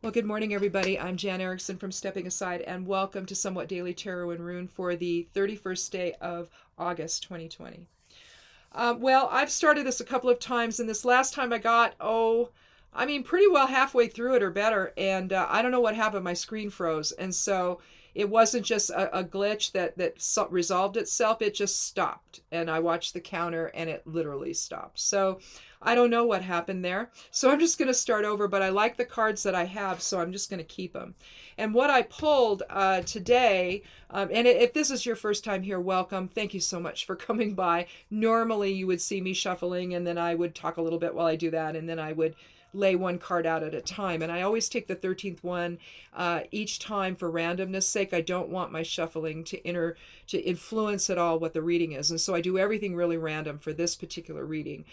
Well, good morning, everybody. I'm Jan Erickson from Stepping Aside, and welcome to Somewhat Daily Tarot and Rune for the 31st day of August 2020. Well, I've started this a couple of times, and this last time I got, pretty well halfway through it or better, and I don't know what happened. My screen froze, and so it wasn't just a glitch that resolved itself. It just stopped, and I watched the counter, and it literally stopped. So I don't know what happened there. So I'm just going to start over, but I like the cards that I have, so I'm just going to keep them. And what I pulled today, and if this is your first time here, welcome. Thank you so much for coming by. Normally you would see me shuffling, and then I would talk a little bit while I do that, and then I would lay one card out at a time. And I always take the 13th one each time for randomness sake. I don't want my shuffling to influence at all what the reading is. And so I do everything really random for this particular reading.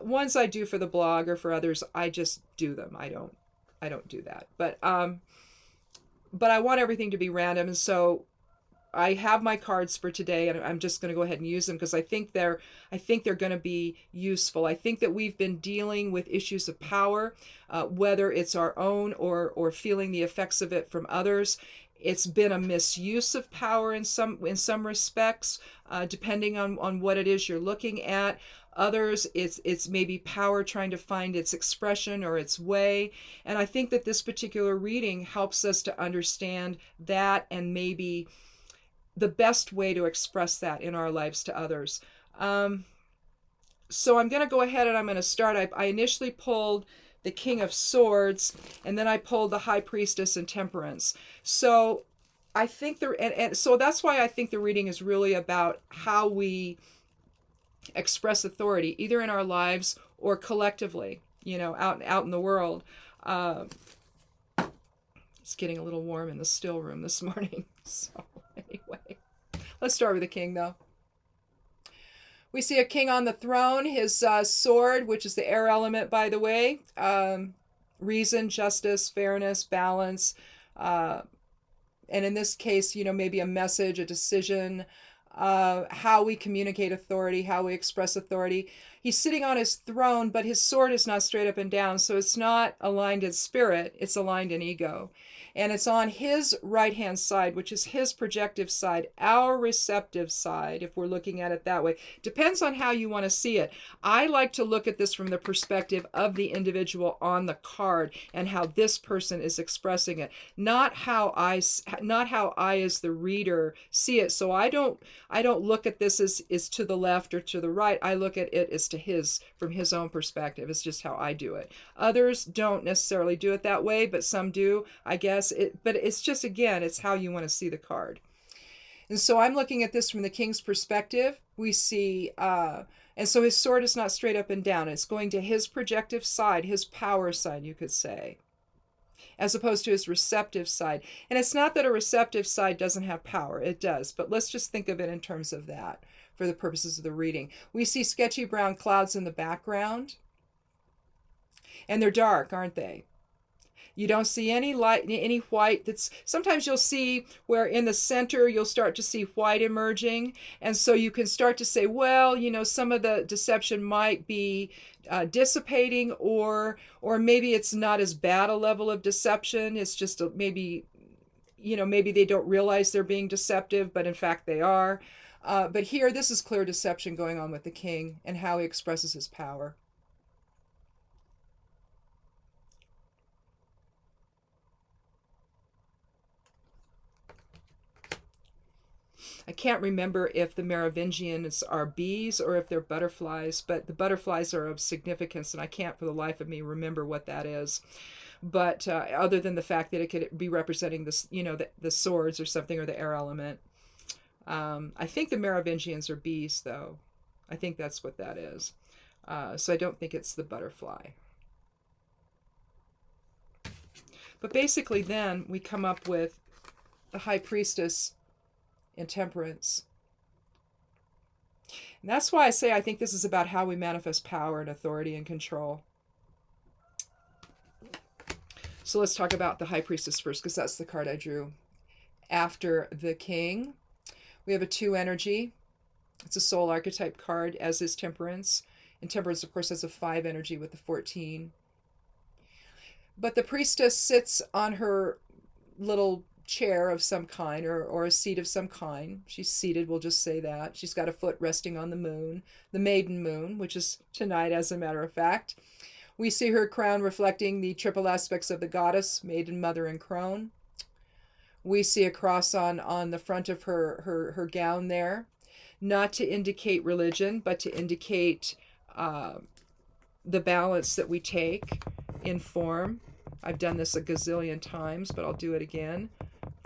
Ones I do for the blog or for others, I just do them. I don't do that. But I want everything to be random, and so I have my cards for today, and I'm just going to go ahead and use them because I think they're going to be useful. I think that we've been dealing with issues of power, whether it's our own or feeling the effects of it from others. It's been a misuse of power in some respects, depending on what it is you're looking at. Others, it's maybe power trying to find its expression or its way. And I think that this particular reading helps us to understand that and maybe the best way to express that in our lives to others. So I'm going to go ahead and I'm going to start. I initially pulled the King of Swords, and then I pulled the High Priestess and Temperance. So I think so that's why I think the reading is really about how we express authority, either in our lives or collectively, out in the world. It's getting a little warm in the still room this morning. So anyway, let's start with the king, though. We see a king on the throne. His sword, which is the air element, by the way, reason, justice, fairness, balance, and in this case, maybe a message, a decision, how we communicate authority, how we express authority. He's sitting on his throne, but his sword is not straight up and down, so it's not aligned in spirit, it's aligned in ego. And it's on his right-hand side, which is his projective side, our receptive side, if we're looking at it that way. Depends on how you want to see it. I like to look at this from the perspective of the individual on the card and how this person is expressing it, not how I as the reader see it. So I don't look at this as to the left or to the right. I look at it as from his own perspective. It's just how I do it. Others don't necessarily do it that way, but some do, I guess. But it's just, again, it's how you want to see the card. And so I'm looking at this from the king's perspective. We see, and so his sword is not straight up and down. It's going to his projective side, his power side, you could say, as opposed to his receptive side. And it's not that a receptive side doesn't have power. It does. But let's just think of it in terms of that for the purposes of the reading. We see sketchy brown clouds in the background. And they're dark, aren't they? You don't see any light, any white. Sometimes you'll see where in the center you'll start to see white emerging, and so you can start to say, well, some of the deception might be dissipating, or maybe it's not as bad a level of deception. It's just maybe they don't realize they're being deceptive, but in fact they are. But here, this is clear deception going on with the king and how he expresses his power. I can't remember if the Merovingians are bees or if they're butterflies, but the butterflies are of significance, and I can't for the life of me remember what that is. But other than the fact that it could be representing the swords or something, or the air element. I think the Merovingians are bees, though. I think that's what that is. So I don't think it's the butterfly. But basically then we come up with the High Priestess and Temperance. And that's why I say I think this is about how we manifest power and authority and control. So let's talk about the High Priestess first, because that's the card I drew after the King. We have a 2 energy. It's a soul archetype card, as is Temperance. And Temperance, of course, has a 5 energy with the 14. But the priestess sits on her little chair of some kind, or a seat of some kind. She's seated, we'll just say that. She's got a foot resting on the moon, the maiden moon, which is tonight, as a matter of fact. We see her crown reflecting the triple aspects of the goddess, maiden, mother, and crone. We see a cross on the front of her gown there, not to indicate religion, but to indicate the balance that we take in form. I've done this a gazillion times, but I'll do it again.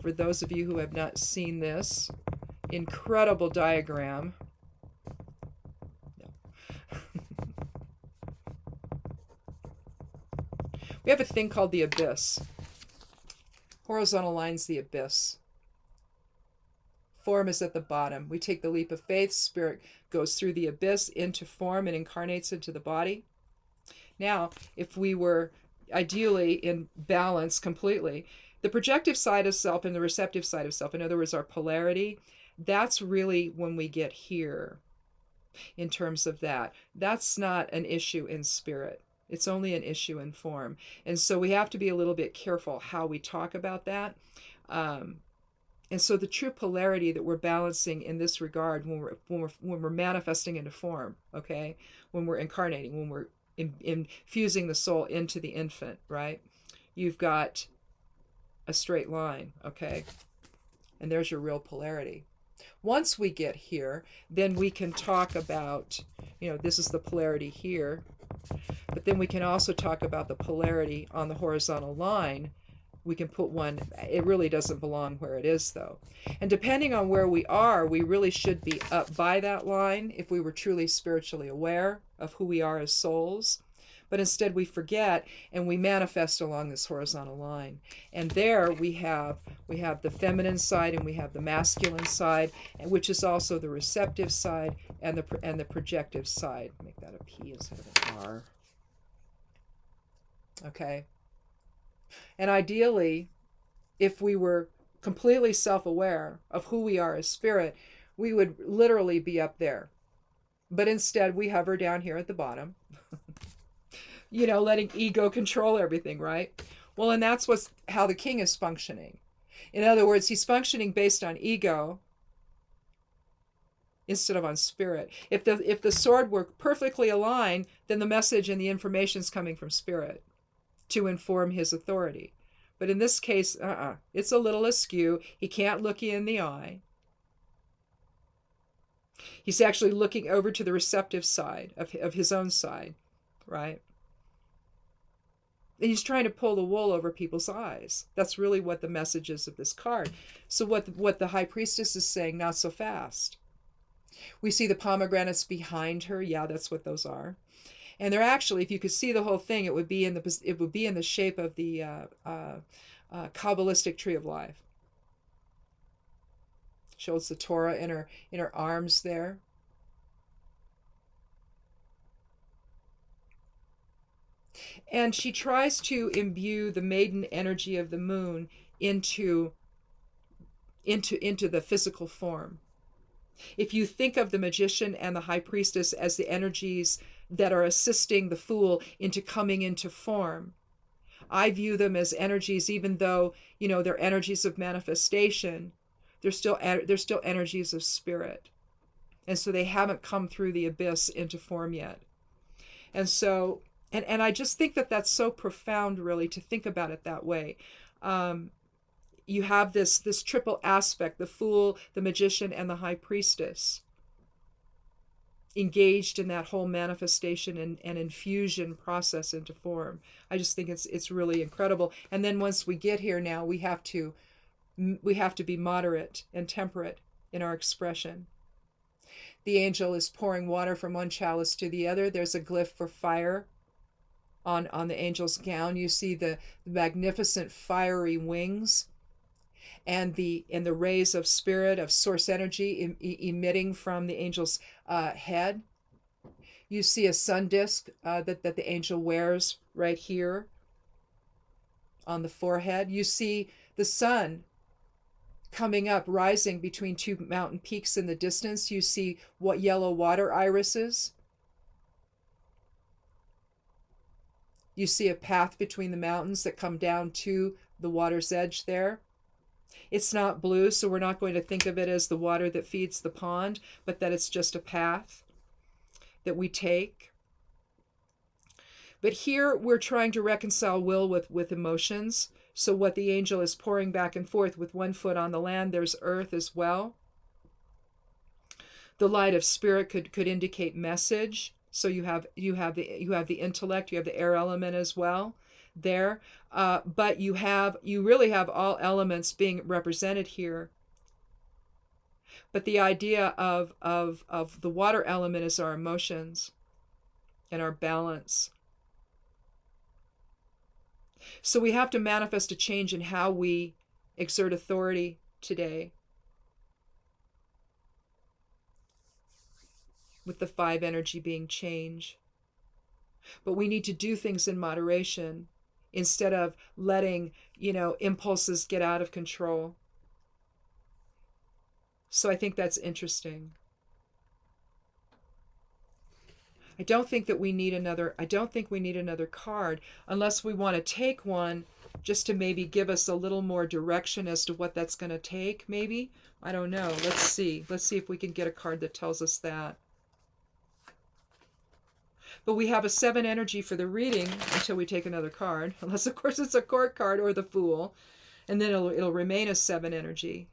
For those of you who have not seen this incredible diagram. No. We have a thing called the abyss. Horizontal line's the abyss. Form is at the bottom. We take the leap of faith. Spirit goes through the abyss into form and incarnates into the body. Now, if we were ideally in balance completely, the projective side of self and the receptive side of self, in other words, our polarity, that's really when we get here in terms of that. That's not an issue in spirit. It's only an issue in form. And so we have to be a little bit careful how we talk about that. And so the true polarity that we're balancing in this regard when we're manifesting into form, okay, when we're incarnating, when we're infusing the soul into the infant, right? You've got a straight line, okay? And there's your real polarity. Once we get here, then we can talk about, this is the polarity here, but then we can also talk about the polarity on the horizontal line. We can put one, it really doesn't belong where it is though. And depending on where we are, we really should be up by that line if we were truly spiritually aware of who we are as souls. But instead we forget and we manifest along this horizontal line. And there we have the feminine side and we have the masculine side, which is also the receptive side and the projective side. Make that a P instead of an R. Okay. And ideally, if we were completely self-aware of who we are as spirit, we would literally be up there. But instead, we hover down here at the bottom, letting ego control everything, right? Well, and that's how the king is functioning. In other words, he's functioning based on ego instead of on spirit. If the sword were perfectly aligned, then the message and the information is coming from spirit to inform his authority. But in this case, it's a little askew. He can't look you in the eye. He's actually looking over to the receptive side of his own side, right? And he's trying to pull the wool over people's eyes. That's really what the message is of this card. So what the high priestess is saying, not so fast. We see the pomegranates behind her. Yeah, that's what those are. And they're actually, if you could see the whole thing, it would be in the shape of the Kabbalistic tree of life. Shows the Torah in her arms there. And she tries to imbue the maiden energy of the moon into the physical form. If you think of the magician and the high priestess as the energies that are assisting the fool into coming into form, I view them as energies, even though, they're energies of manifestation, they're still energies of spirit. And so they haven't come through the abyss into form yet. And so, and I just think that that's so profound, really, to think about it that way. You have this triple aspect, the fool, the magician, and the high priestess, engaged in that whole manifestation and infusion process into form. I just think it's really incredible. And then once we get here now, we have to be moderate and temperate in our expression. The angel is pouring water from one chalice to the other. There's a glyph for fire on the angel's gown. You see the magnificent fiery wings and the rays of spirit, of source energy emitting from the angel's head. You see a sun disk that the angel wears right here on the forehead. You see the sun coming up, rising between two mountain peaks in the distance. You see what yellow water irises. You see a path between the mountains that come down to the water's edge there. It's not blue, so we're not going to think of it as the water that feeds the pond, but that it's just a path that we take. But here we're trying to reconcile will with emotions. So what the angel is pouring back and forth with one foot on the land, there's earth as well. The light of spirit could indicate message. So you have the intellect, you have the air element as well there. But you really have all elements being represented here. But the idea of the water element is our emotions and our balance. So we have to manifest a change in how we exert authority today. With the 5 energy being change. But we need to do things in moderation instead of letting, impulses get out of control. So I think that's interesting. I don't think we need another card unless we want to take one just to maybe give us a little more direction as to what that's going to take, maybe. I don't know. Let's see. Let's see if we can get a card that tells us that. But we have a 7 energy for the reading until we take another card. Unless, of course, it's a court card or the Fool. And then it'll remain a 7 energy.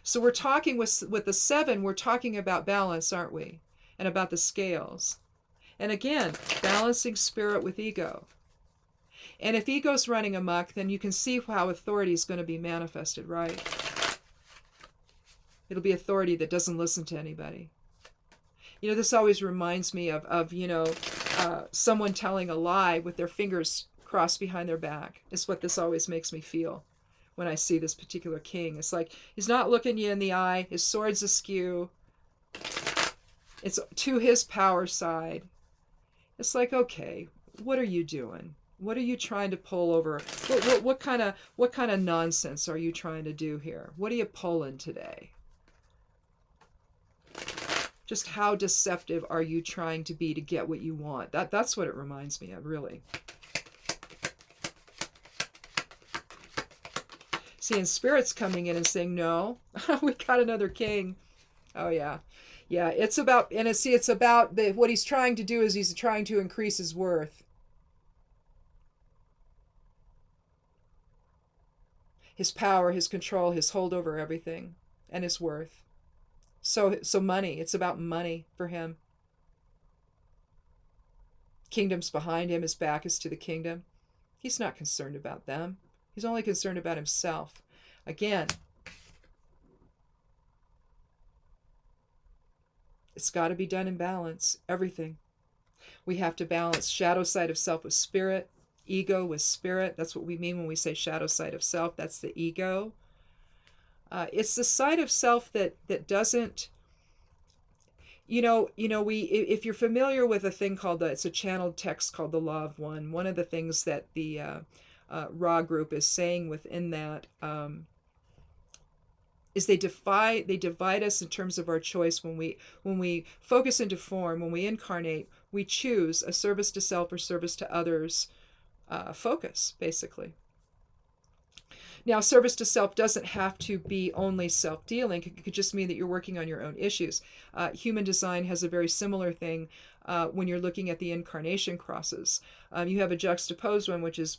So we're talking with the 7, we're talking about balance, aren't we? And about the scales. And again, balancing spirit with ego. And if ego's running amok, then you can see how authority is going to be manifested, right? It'll be authority that doesn't listen to anybody. This always reminds me of someone telling a lie with their fingers crossed behind their back. It's what this always makes me feel when I see this particular king. It's like he's not looking you in the eye. His sword's askew. It's to his power side. It's like, okay, what are you doing? What are you trying to pull over? What kind of nonsense are you trying to do here? What are you pulling today? Just how deceptive are you trying to be to get what you want? That's what it reminds me of, really. See, and Spirit's coming in and saying, no, we got another king. Oh, yeah. Yeah, it's about what he's trying to do is he's trying to increase his worth. His power, his control, his hold over everything, and his worth. So money, it's about money for him. Kingdom's behind him, his back is to the kingdom. He's not concerned about them. He's only concerned about himself. Again, it's got to be done in balance, everything. We have to balance shadow side of self with spirit, ego with spirit. That's what we mean when we say shadow side of self. That's the ego. It's the side of self that doesn't, if you're familiar with a thing called it's a channeled text called the Law of One. One of the things that the Ra group is saying within that is they divide us in terms of our choice. When we focus into form, when we incarnate, we choose a service to self or service to others focus, basically. Now, service to self doesn't have to be only self-dealing. It could just mean that you're working on your own issues. Human design has a very similar thing when you're looking at the incarnation crosses. You have a juxtaposed one, which is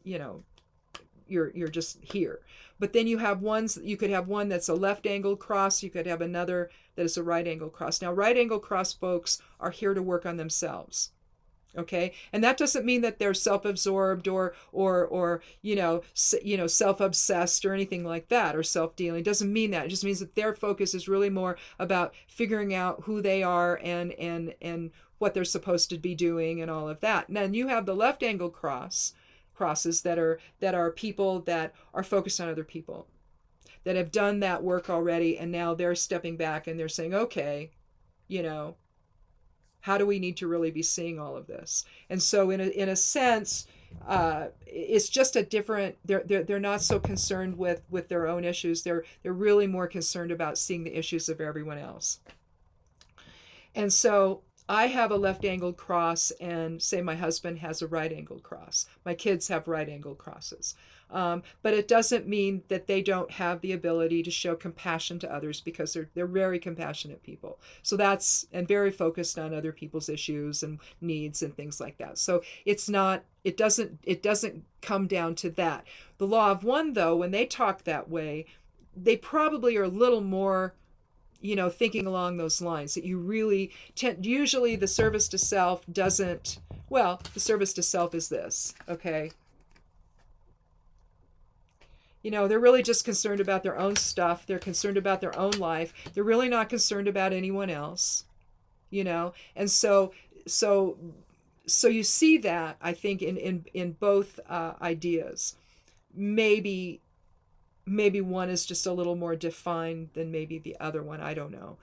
you're just here. But then you could have one that's a left angle cross. You could have another that is a right angle cross. Now, right angle cross folks are here to work on themselves. Okay, and that doesn't mean that they're self-absorbed or self-obsessed or anything like that, or self-dealing. It doesn't mean that. It just means that their focus is really more about figuring out who they are and what they're supposed to be doing and all of that. And then you have the left angle crosses that are people that are focused on other people, that have done that work already, and now they're stepping back and they're saying, okay, how do we need to really be seeing all of this? And so in a sense, it's just a different, they're not so concerned with their own issues. They're really more concerned about seeing the issues of everyone else. And so I have a left-angled cross, and say my husband has a right-angled cross. My kids have right-angled crosses. But it doesn't mean that they don't have the ability to show compassion to others, because they're very compassionate people. So that's, and very focused on other people's issues and needs and things like that. So it doesn't come down to that. The law of one, though, when they talk that way, they probably are a little more, thinking along those lines, that you really usually the service to self doesn't, well, the service to self is this, okay? They're really just concerned about their own stuff. They're concerned about their own life. They're really not concerned about anyone else, And so you see that, I think, in both ideas. Maybe one is just a little more defined than maybe the other one. I don't know.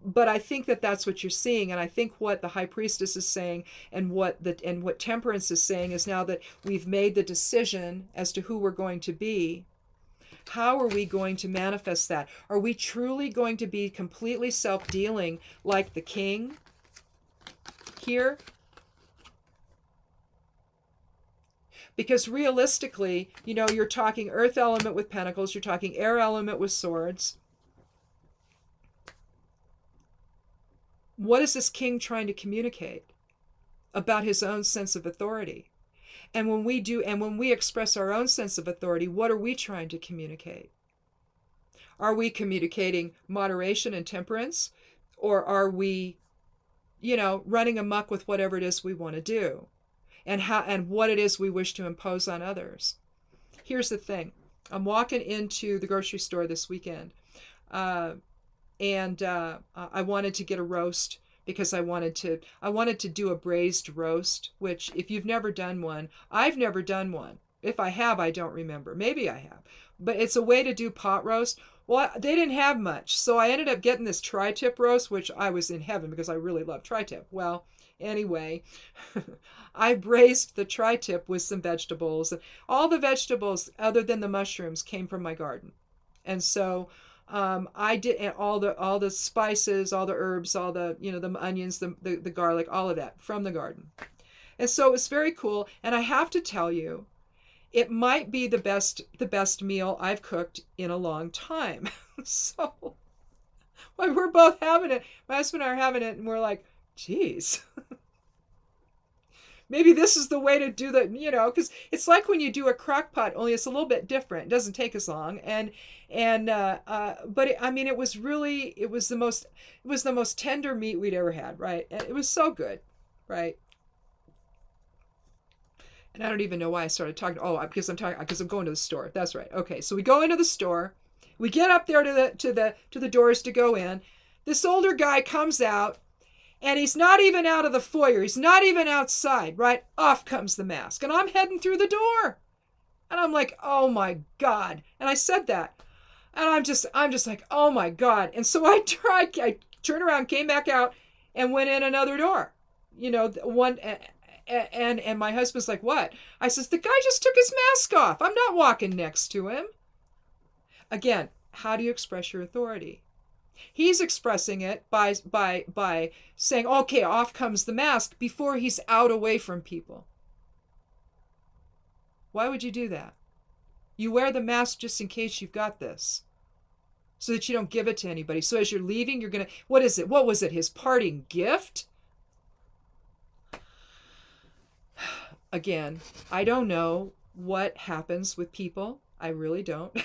But I think that that's what you're seeing, and I think what the high priestess is saying, and what temperance is saying, is now that we've made the decision as to who we're going to be, how are we going to manifest that? Are we truly going to be completely self-dealing like the king here? Because realistically, you're talking earth element with pentacles, you're talking air element with swords. What is this king trying to communicate about his own sense of authority? And when we express our own sense of authority, what are we trying to communicate? Are we communicating moderation and temperance? Or are we, running amok with whatever it is we want to do? And what it is we wish to impose on others? Here's the thing. I'm walking into the grocery store this weekend. And I wanted to get a roast, because I wanted to do a braised roast, which, if you've never done one, I've never done one. If I have, I don't remember. Maybe I have. But it's a way to do pot roast. Well, they didn't have much, so I ended up getting this tri-tip roast, which I was in heaven because I really love tri-tip. Well, anyway, I braised the tri-tip with some vegetables. All the vegetables, other than the mushrooms, came from my garden. And so I did, and all the spices, all the herbs, all the the onions, the garlic, all of that from the garden. And so it was very cool. And I have to tell you, it might be the best meal I've cooked in a long time. So when we're both having it, my husband and I are having it, and we're like, geez. Maybe this is the way to do that, because it's like when you do a crock pot, only it's a little bit different. It doesn't take as long, but it was the most tender meat we'd ever had, right? And it was so good, right? And I don't even know why I started talking. Oh, because I'm going to the store. That's right. Okay, so we go into the store, we get up there to the doors to go in. This older guy comes out. And he's not even out of the foyer. He's not even outside, right? Off comes the mask. And I'm heading through the door. And I'm like, oh my God. And I said that. And I'm just like, oh my God. And so I turned around, came back out, and went in another door. One, and my husband's like, what? I says, the guy just took his mask off. I'm not walking next to him. Again, how do you express your authority? He's expressing it by saying, okay, off comes the mask, before he's out away from people. Why would you do that? You wear the mask just in case you've got this, so that you don't give it to anybody. So as you're leaving, you're going to, what is it? What was it? His parting gift? Again, I don't know what happens with people. I really don't.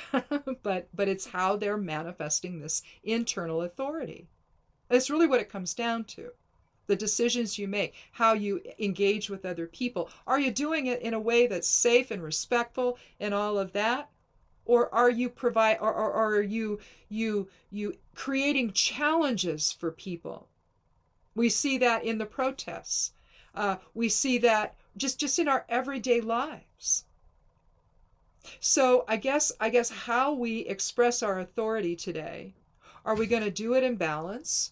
but it's how they're manifesting this internal authority. That's really what it comes down to. The decisions you make, how you engage with other people. Are you doing it in a way that's safe and respectful and all of that? Or are you are you creating challenges for people? We see that in the protests. We see that just in our everyday lives. So I guess how we express our authority today, are we going to do it in balance,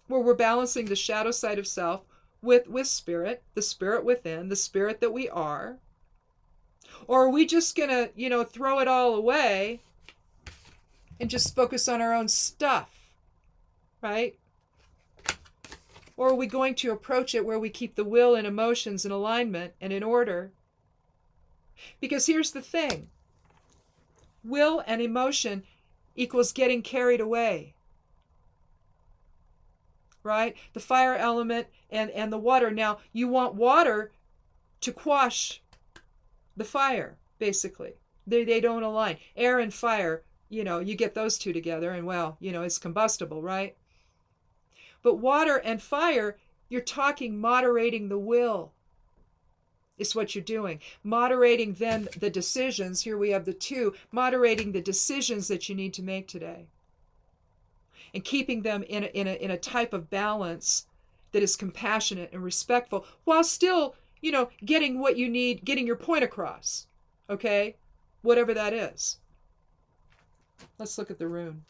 where we're balancing the shadow side of self with spirit, the spirit within, the spirit that we are? Or are we just going to, throw it all away and just focus on our own stuff, right? Or are we going to approach it where we keep the will and emotions in alignment and in order? Because here's the thing. Will and emotion equals getting carried away. Right? The fire element and the water. Now, you want water to quash the fire, basically. They don't align. Air and fire, you get those two together and, well, it's combustible, right? But water and fire, you're talking moderating the will is what you're doing. Moderating then the decisions. Here we have the two. Moderating the decisions that you need to make today. And keeping them in a type of balance that is compassionate and respectful while still, getting what you need, getting your point across. Okay? Whatever that is. Let's look at the rune.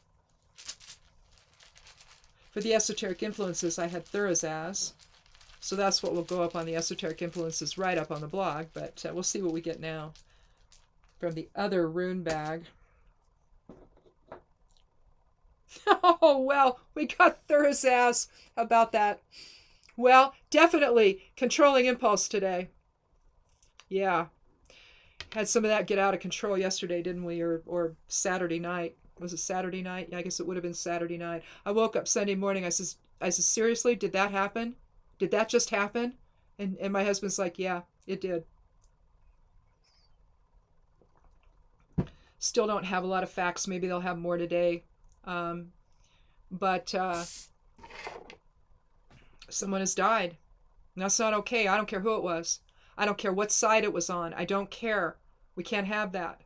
For the esoteric influences, I had Thurazaz. So that's what will go up on the esoteric influences right up on the blog. But we'll see what we get now from the other rune bag. Oh, well, we got Thurazaz about that. Well, definitely controlling impulse today. Yeah. Had some of that get out of control yesterday, didn't we? Or Saturday night. Was it Saturday night? Yeah, I guess it would have been Saturday night. I woke up Sunday morning. I said, seriously, did that happen? Did that just happen? And my husband's like, yeah, it did. Still don't have a lot of facts. Maybe they'll have more today. But someone has died. And that's not okay. I don't care who it was. I don't care what side it was on. I don't care. We can't have that.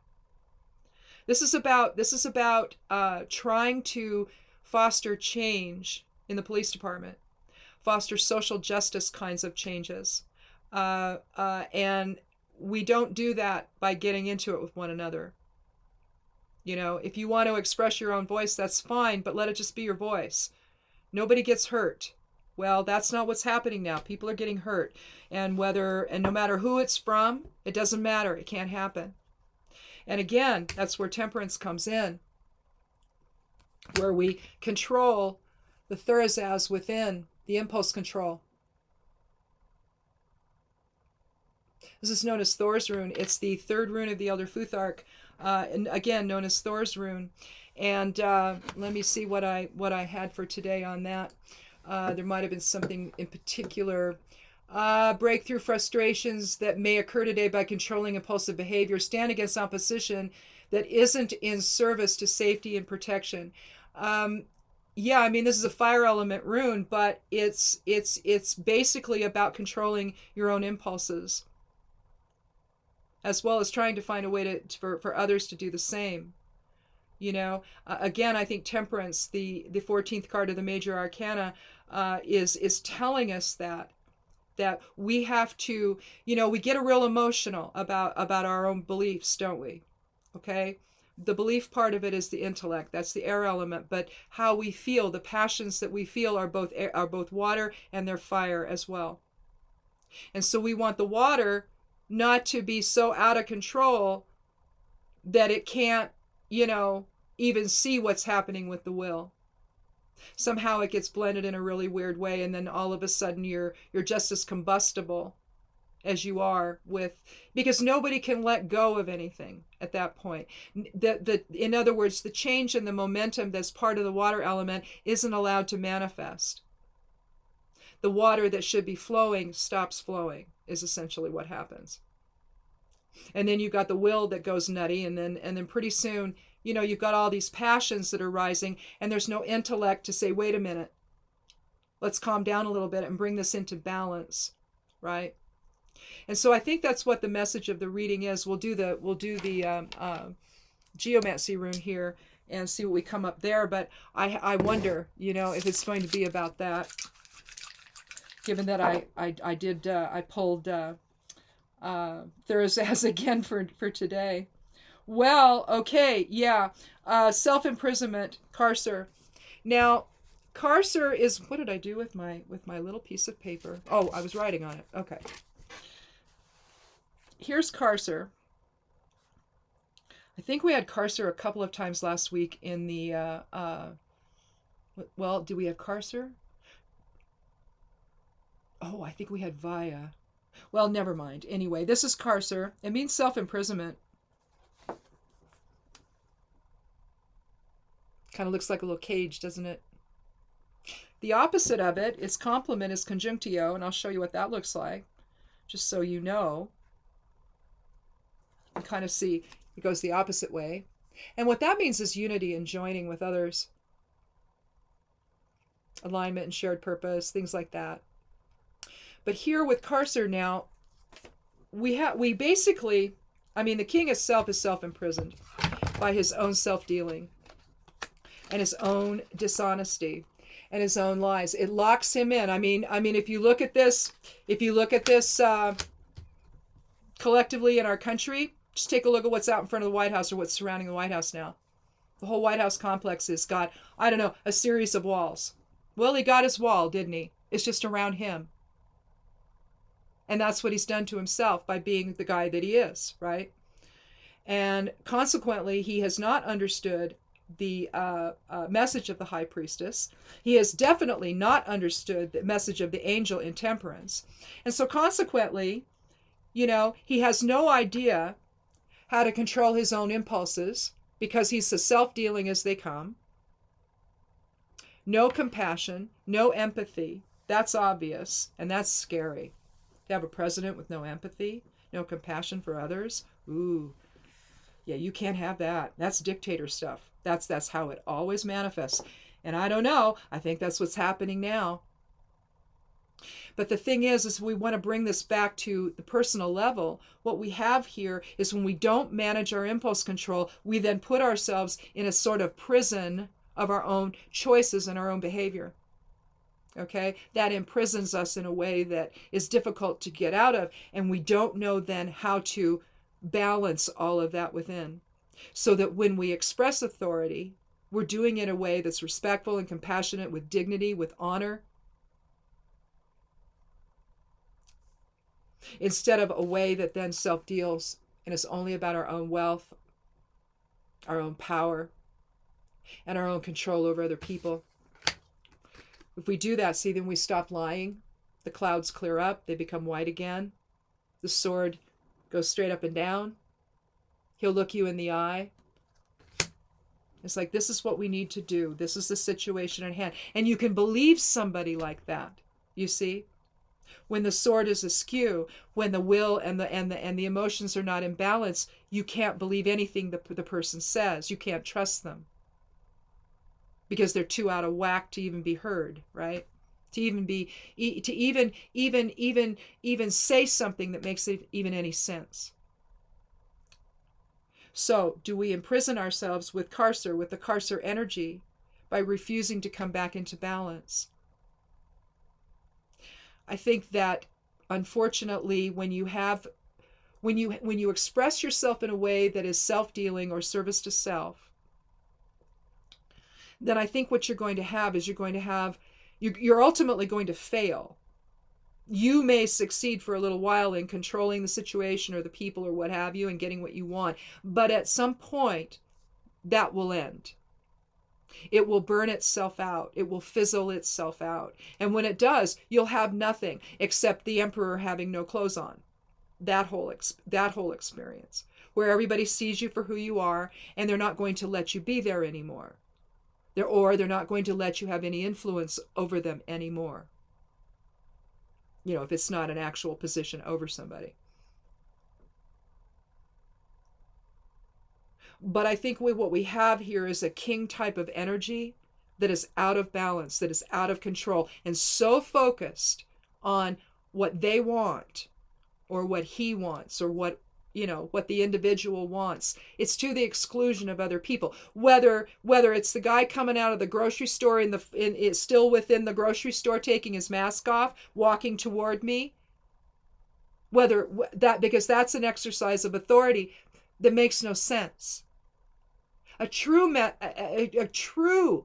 This is about trying to foster change in the police department, foster social justice kinds of changes, and we don't do that by getting into it with one another. If you want to express your own voice, that's fine, but let it just be your voice. Nobody gets hurt. Well, that's not what's happening now. People are getting hurt. And no matter who it's from, it doesn't matter. It can't happen. And again, that's where temperance comes in, where we control the Thurazaz within, the impulse control. This is known as Thor's rune. It's the third rune of the Elder Futhark, and again known as Thor's rune. And let me see what I had for today on that. There might have been something in particular. Breakthrough frustrations that may occur today by controlling impulsive behavior. Stand against opposition that isn't in service to safety and protection. Yeah, I mean, this is a fire element rune, but it's basically about controlling your own impulses, as well as trying to find a way for others to do the same. Again, I think temperance, the 14th card of the major arcana, is telling us that we have to, we get a real emotional about our own beliefs, don't we? Okay? The belief part of it is the intellect. That's the air element. But how we feel, the passions that we feel are both water and they're fire as well. And so we want the water not to be so out of control that it can't, even see what's happening with the will. Somehow it gets blended in a really weird way, and then all of a sudden you're just as combustible as you are because nobody can let go of anything at that point. In other words, the change in the momentum that's part of the water element isn't allowed to manifest. The water that should be flowing stops flowing, is essentially what happens. And then you've got the will that goes nutty, and then pretty soon, you've got all these passions that are rising, and there's no intellect to say, wait a minute, let's calm down a little bit and bring this into balance, right? And so I think that's what the message of the reading is. We'll do the geomancy rune here and see what we come up there, but I wonder, if it's going to be about that, given that I pulled Thurazaz again for today. Well, okay, yeah. Self-imprisonment, carcer. Now, carcer is, what did I do with my little piece of paper? Oh, I was writing on it. Okay. Here's carcer. I think we had carcer a couple of times last week in the, well, do we have carcer? Oh, I think we had via. Well, never mind. Anyway, this is carcer. It means self-imprisonment. Kind of looks like a little cage, doesn't it? The opposite of it, its complement, is conjunctio, and I'll show you what that looks like, just so you know. You kind of see it goes the opposite way. And what that means is unity and joining with others. Alignment and shared purpose, things like that. But here with carcer now, we basically, I mean, the king itself is self-imprisoned by his own self-dealing and his own dishonesty and his own lies. It locks him in. I mean, if you look at this, collectively in our country, just take a look at what's out in front of the White House or what's surrounding the White House now. The whole White House complex has got, I don't know, a series of walls. Well, he got his wall, didn't he? It's just around him. And that's what he's done to himself by being the guy that he is, right? And consequently, he has not understood the message of the high priestess. He has definitely not understood the message of the angel in temperance. And so consequently, you know, he has no idea how to control his own impulses because he's as self-dealing as they come. No compassion, no empathy. That's obvious, and that's scary. To have a president with no empathy, no compassion for others, ooh, yeah, you can't have that. That's dictator stuff. That's how it always manifests. And I don't know, I think that's what's happening now. But the thing is we want to bring this back to the personal level. What we have here is when we don't manage our impulse control, we then put ourselves in a sort of prison of our own choices and our own behavior. Okay? That imprisons us in a way that is difficult to get out of, and we don't know then how to balance all of that within. So that when we express authority, we're doing it in a way that's respectful and compassionate, with dignity, with honor, instead of a way that then self-deals and is only about our own wealth, our own power, and our own control over other people. If we do that, see, then we stop lying. The clouds clear up. They become white again. The sword goes straight up and down. He'll look you in the eye. It's like, this is what we need to do. This is the situation at hand. And you can believe somebody like that, you see? When the sword is askew, when the will and the emotions are not in balance, you can't believe anything the person says. You can't trust them. Because they're too out of whack to even be heard, right? To even say something that makes it even any sense. So, do we imprison ourselves with carcer, with the carcer energy, by refusing to come back into balance? I think that, unfortunately, when you express yourself in a way that is self-dealing or service to self, then I think what you're going to have is you're ultimately going to fail. You may succeed for a little while in controlling the situation or the people or what have you and getting what you want, but at some point that will end. It will burn itself out. It will fizzle itself out. And when it does, you'll have nothing except the emperor having no clothes on. That whole experience, where everybody sees you for who you are, and they're not going to let you be there anymore. They're not going to let you have any influence over them anymore. You know, if it's not an actual position over somebody. But I think what we have here is a king type of energy that is out of balance, that is out of control, and so focused on what they want, or what he wants, or what the individual wants. It's to the exclusion of other people. Whether it's the guy coming out of the grocery store it's still within the grocery store, taking his mask off, walking toward me. Because that's an exercise of authority that makes no sense. A true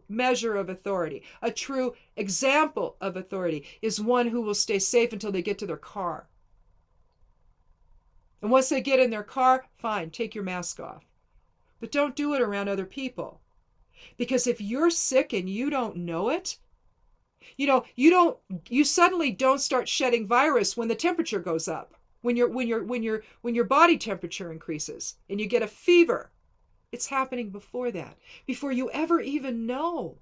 measure of authority, a true example of authority, is one who will stay safe until they get to their car. And once they get in their car, fine, take your mask off. But don't do it around other people. Because if you're sick and you don't know it, You suddenly don't start shedding virus when the temperature goes up, when your body temperature increases and you get a fever. It's happening before that, before you ever even know.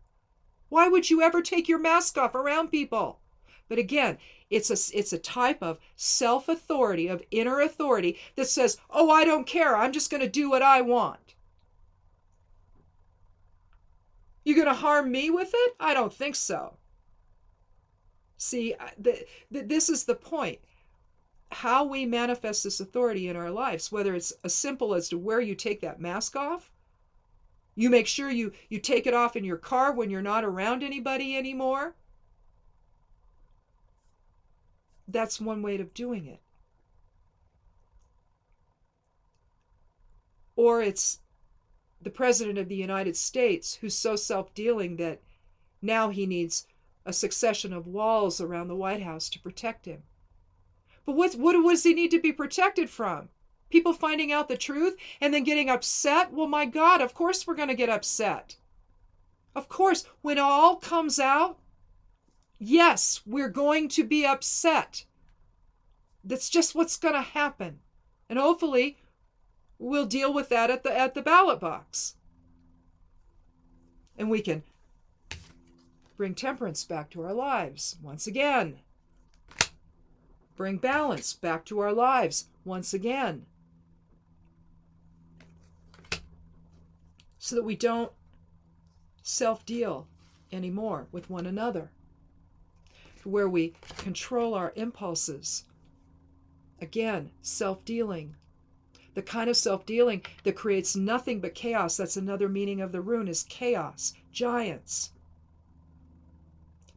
Why would you ever take your mask off around people? But again, it's a type of self-authority, of inner authority that says, oh, I don't care. I'm just going to do what I want. You going to harm me with it? I don't think so. See, this is the point. How we manifest this authority in our lives, whether it's as simple as to where you take that mask off. You make sure you take it off in your car when you're not around anybody anymore. That's one way of doing it. Or it's the President of the United States who's so self-dealing that now he needs a succession of walls around the White House to protect him. But what does he need to be protected from? People finding out the truth and then getting upset? Well, my God, of course we're going to get upset. Of course, when it all comes out, yes, we're going to be upset. That's just what's going to happen. And hopefully, we'll deal with that at the ballot box. And we can bring temperance back to our lives once again. Bring balance back to our lives once again. So that we don't self-deal anymore with one another. Where we control our impulses. Again, self-dealing. The kind of self-dealing that creates nothing but chaos. That's another meaning of the rune, is chaos. Giants.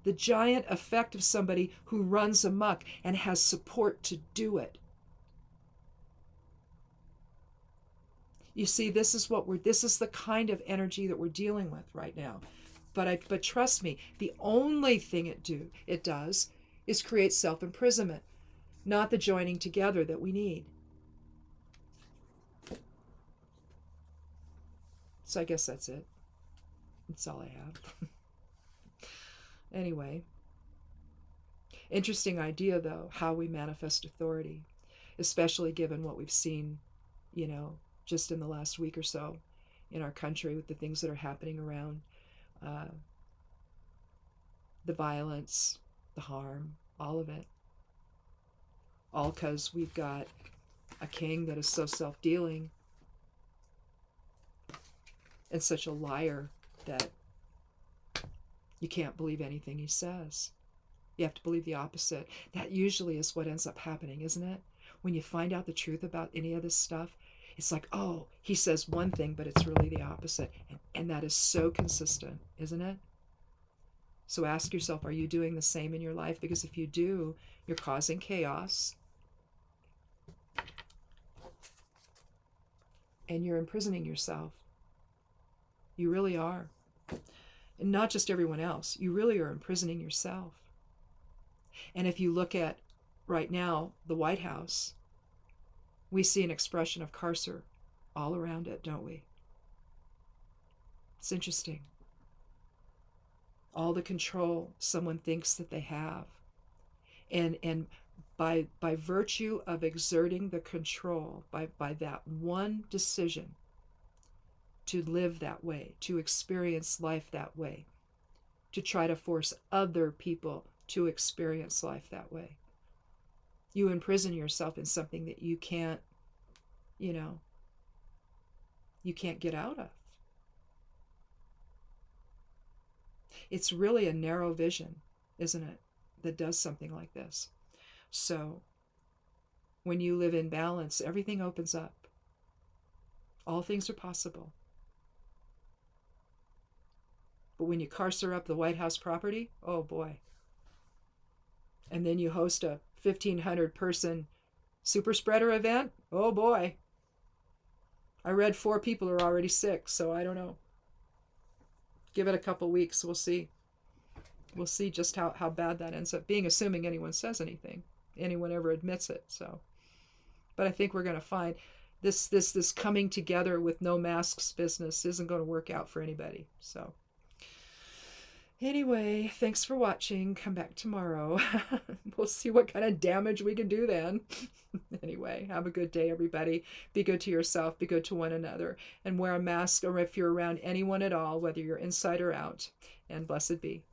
The giant effect of somebody who runs amok and has support to do it. You see, this is the kind of energy that we're dealing with right now. But trust me, the only thing it does is create self-imprisonment, not the joining together that we need. So I guess that's it. That's all I have. Anyway, interesting idea though, how we manifest authority, especially given what we've seen, just in the last week or so in our country with the things that are happening around. The violence, the harm, all of it. All because we've got a king that is so self-dealing and such a liar that you can't believe anything he says. You have to believe the opposite. That usually is what ends up happening, isn't it? When you find out the truth about any of this stuff, it's like, oh, he says one thing, but it's really the opposite. And that is so consistent, isn't it? So ask yourself, are you doing the same in your life? Because if you do, you're causing chaos. And you're imprisoning yourself. You really are. And not just everyone else. You really are imprisoning yourself. And if you look at, right now, the White House, we see an expression of carcer all around it, don't we? It's interesting. All the control someone thinks that they have. And by virtue of exerting the control, by that one decision to live that way, to experience life that way, to try to force other people to experience life that way, you imprison yourself in something that you can't get out of. It's really a narrow vision, isn't it, that does something like this. So when you live in balance, everything opens up. All things are possible. But when you carcer up the White House property, oh boy. And then you host a 1,500 person super spreader event, oh boy. I read 4 people are already sick, so I don't know. Give it a couple weeks, we'll see. We'll see just how bad that ends up being, assuming anyone says anything, anyone ever admits it. So, but I think we're going to find this coming together with no masks business isn't going to work out for anybody. So, Anyway, thanks for watching. Come back tomorrow. We'll see what kind of damage we can do then. Anyway, have a good day, everybody. Be good to yourself, be good to one another, and wear a mask or if you're around anyone at all, whether you're inside or out. And blessed be.